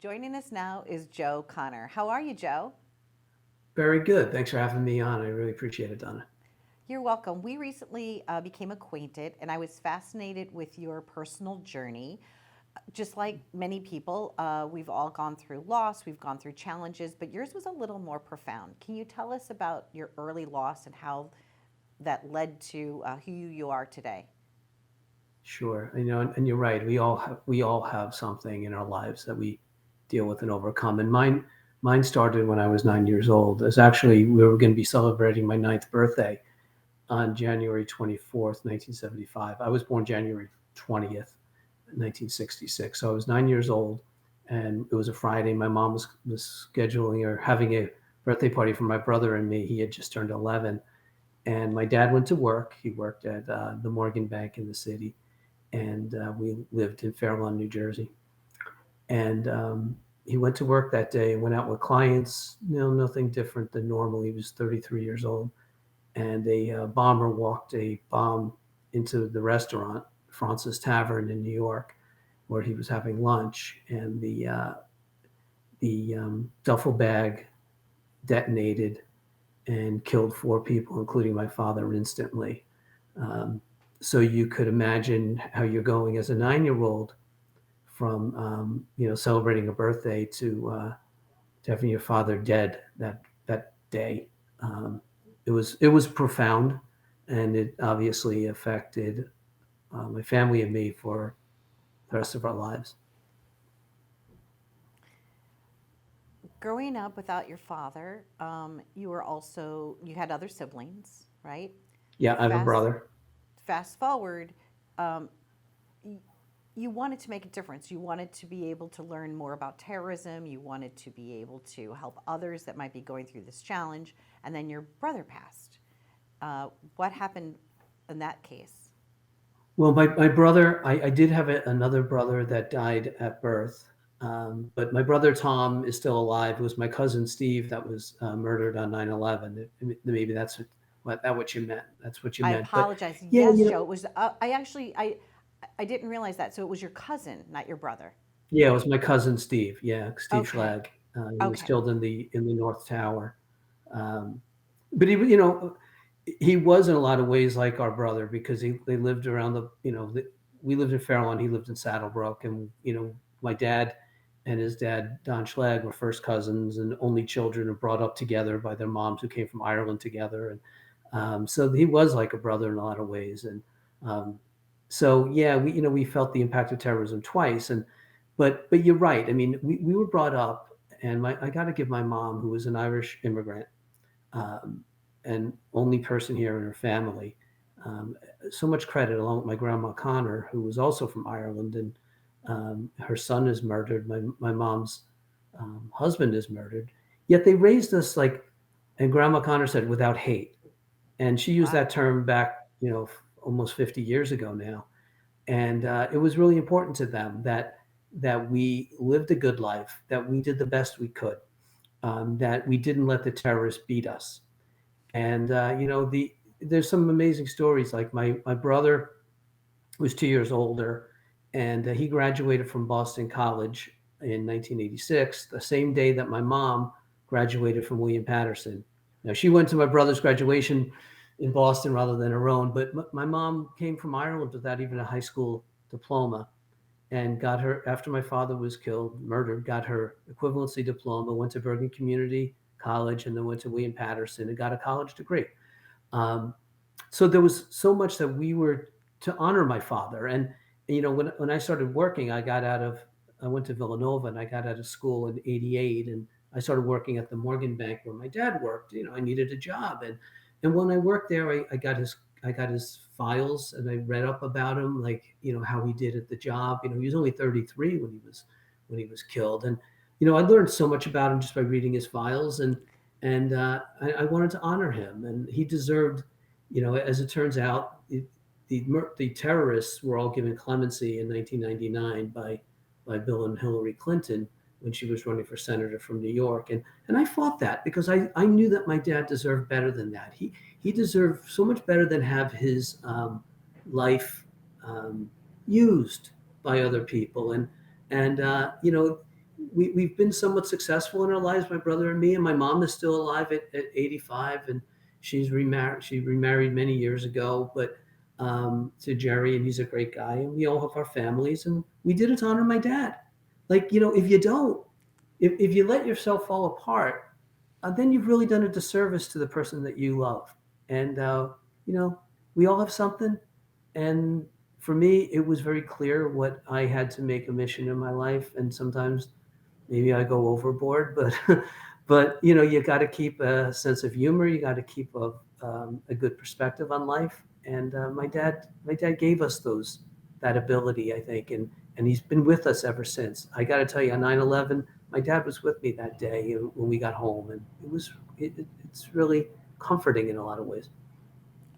Joining us now is Joe Connor. How are you, Joe? Very good. Thanks for having me on. I really appreciate it, Donna. You're welcome. We recently became acquainted, and I was fascinated with your personal journey. Just like many people, we've all gone through loss, we've gone through challenges, but yours was a little more profound. Can you tell us about your early loss and how that led to who you are today? Sure. And you're right. We all have something in our lives that we deal with and overcome. And mine started when I was 9 years old. It's actually we were going to be celebrating my ninth birthday on January 24th, 1975. I was born January 20th, 1966. So I was 9 years old, and it was a Friday. My mom was scheduling or having a birthday party for my brother and me. He had just turned 11, and my dad went to work. He worked at the Morgan Bank in the city, and we lived in Fairlawn, New Jersey. And he went to work that day and went out with clients. Nothing different than normal. He was 33 years old, and a bomber walked a bomb into the restaurant, Francis Tavern in New York, where he was having lunch, and the duffel bag detonated and killed four people, including my father, instantly. Um, so you could imagine how you're going as a 9-year-old from celebrating a birthday to having your father dead that day. Um, it was profound, and it obviously affected my family and me for the rest of our lives. Growing up without your father, you had other siblings, right? Yeah, I have a Fast brother. fast forward, um, you wanted to make a difference. You wanted to be able to learn more about terrorism. You wanted to be able to help others that might be going through this challenge. And then your brother passed. What happened in that case? Well, my brother, I did have another brother that died at birth, but my brother Tom is still alive. It was my cousin Steve that was murdered on 9/11. Maybe that's what you meant. That's what you I meant. But apologize. yeah, Yes, Joe. It was. I didn't realize that. So it was your cousin, not your brother. yeah, it was my cousin Steve. Yeah, Steve Okay. Schlag. He was Okay. killed in the North Tower. Um, but he was in a lot of ways like our brother because they lived around we lived in Fairlawn, he lived in Saddlebrook, and my dad and his dad Don Schlag were first cousins and only children and brought up together by their moms who came from Ireland together, and so he was like a brother in a lot of ways, and um, so yeah, we felt the impact of terrorism twice, and but you're right. I mean, we were brought up, and I got to give my mom, who was an Irish immigrant, um, and only person here in her family. Um, so much credit, along with my grandma Connor, who was also from Ireland, and her son is murdered. My mom's husband is murdered. Yet they raised us like, and Grandma Connor said, without hate, and she used that Wow. term back, almost 50 years ago now. And it was really important to them that we lived a good life, that we did the best we could, that we didn't let the terrorists beat us. And there's some amazing stories. Like my brother was 2 years older, and he graduated from Boston College in 1986, the same day that my mom graduated from William Patterson. Now she went to my brother's graduation in Boston rather than her own, but my mom came from Ireland without even a high school diploma, and got her, after my father was killed, murdered, got her equivalency diploma, went to Bergen Community College, and then went to William Patterson and got a college degree. Um, so there was so much that we were to honor my father. And when I started working, I went to Villanova, and I got out of school in '88, and I started working at the Morgan Bank where my dad worked. I needed a job, and when I worked there, I got his files, and I read up about him, like how he did at the job. He was only 33 when he was killed, and I learned so much about him just by reading his files, and I wanted to honor him, and he deserved. As it turns out, the terrorists were all given clemency in 1999 by Bill and Hillary Clinton when she was running for senator from New York, and I fought that because I knew that my dad deserved better than that. He deserved so much better than have his life um, used by other people, and we've been somewhat successful in our lives, my brother and me, and my mom is still alive at 85, and she's remarried. She remarried many years ago, but to Jerry, and he's a great guy, and we all have our families, and we did it to honor my dad. Like, if you don't, if you let yourself fall apart, then you've really done a disservice to the person that you love. And you know, we all have something, and for me, it was very clear what I had to make a mission in my life, and sometimes maybe I go overboard, but but you got to keep a sense of humor. You got to keep a good perspective on life. And my dad gave us that ability, I think, and he's been with us ever since. I got to tell you, on 9/11, my dad was with me that day when we got home, and it's really comforting in a lot of ways.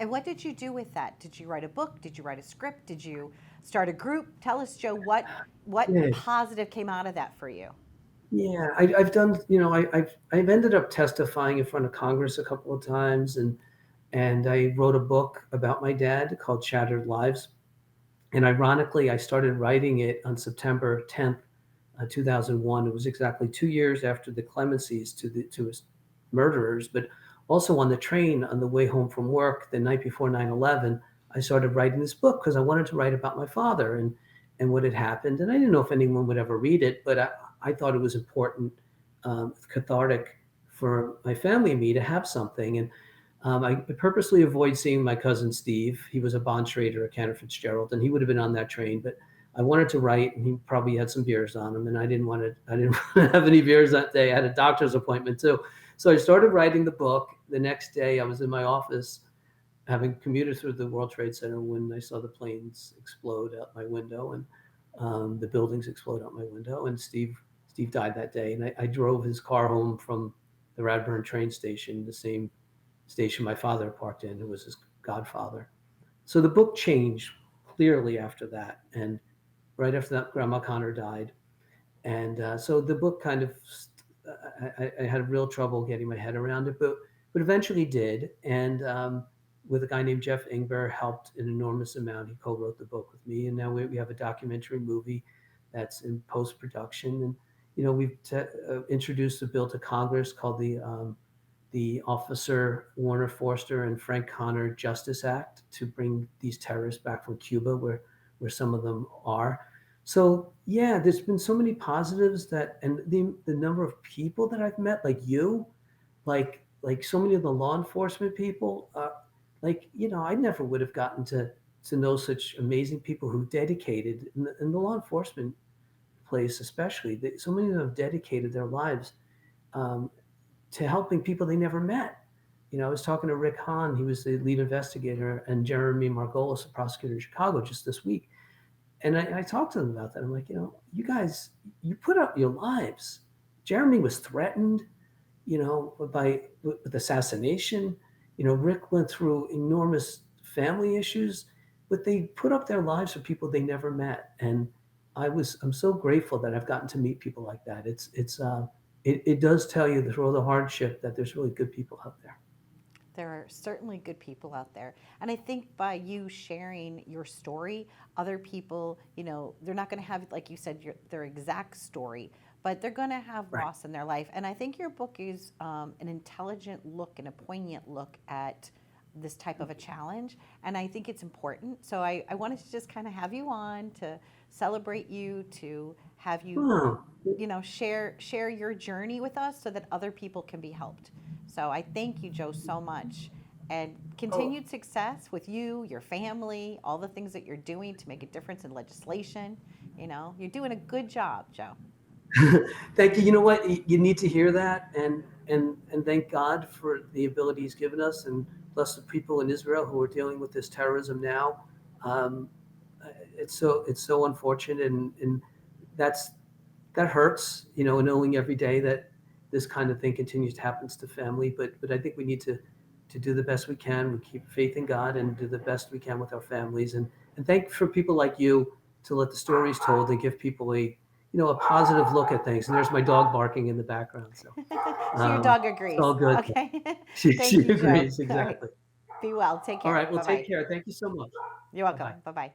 And what did you do with that? Did you write a book? Did you write a script? Did you start a group? Tell us, Joe, what Yeah. positive came out of that for you? Yeah, I've done, I've ended up testifying in front of Congress a couple of times, and I wrote a book about my dad called Shattered Lives. And ironically, I started writing it on September 10th, 2001. It was exactly 2 years after the clemencies to his murderers, but also on the train on the way home from work the night before 9/11, I started writing this book because I wanted to write about my father and what had happened. And I didn't know if anyone would ever read it, but I thought it was important, cathartic for my family and me to have something. And I purposely avoid seeing my cousin Steve. He was a bond trader at Cantor Fitzgerald, and he would have been on that train. But I wanted to write, and he probably had some beers on him, and I didn't want to. I didn't want to have any beers that day. I had a doctor's appointment too, so I started writing the book. The next day, I was in my office, having commuted through the World Trade Center when I saw the planes explode out my window and the buildings explode out my window. And Steve died that day, and I drove his car home from the Radburn train station, the same station my father parked in, who was his godfather. So the book changed clearly after that, and right after that, Grandma Connor died, and so the book kind of I had real trouble getting my head around it, but eventually did, and with a guy named Jeff Ingber helped an enormous amount. He co-wrote the book with me, and now we have a documentary movie that's in post production, and we've introduced a bill to Congress called the Officer Warner Forster and Frank Connor Justice Act to bring these terrorists back from Cuba, where some of them are. So yeah, there's been so many positives and the number of people that I've met, like you, like so many of the law enforcement people, like I never would have gotten to know such amazing people who dedicated in the law enforcement place, especially. So many of them have dedicated their lives. Um, to helping people they never met. I was talking to Rick Hahn, he was the lead investigator, and Jeremy Margolis, the prosecutor in Chicago, just this week. And I talked to them about that. I'm like, you guys, you put up your lives. Jeremy was threatened, with assassination. Rick went through enormous family issues, but they put up their lives for people they never met. And I'm so grateful that I've gotten to meet people like that. It does tell you through all the hardship that there's really good people out there. There are certainly good people out there. And I think by you sharing your story, other people, they're not going to have, like you said, their exact story, but they're going to have Right. loss in their life. And I think your book is an intelligent look and a poignant look at this type of a challenge. And I think it's important. So I wanted to just kind of have you on to celebrate you, to have you Oh, share your journey with us so that other people can be helped. So I thank you, Joe, so much, and oh, continued success with you, your family, all the things that you're doing to make a difference in legislation. You're doing a good job, Joe. thank you. You know what? You need to hear that, and thank God for the ability He's given us, and bless the people in Israel who are dealing with this terrorism now. Um, it's so unfortunate, and that's that hurts, knowing every day that this kind of thing continues to happen to family. But I think we need to do the best we can. We keep faith in God and do the best we can with our families. And thank for people like you to let the stories told and give people a positive look at things. And there's my dog barking in the background. So So your dog it's agrees. all good. Okay. She Thank you, Joe. agrees All right. exactly. Be well. Take All care. right. Well, Bye bye. take care. Thank you so much. You're Bye bye. welcome. Bye bye.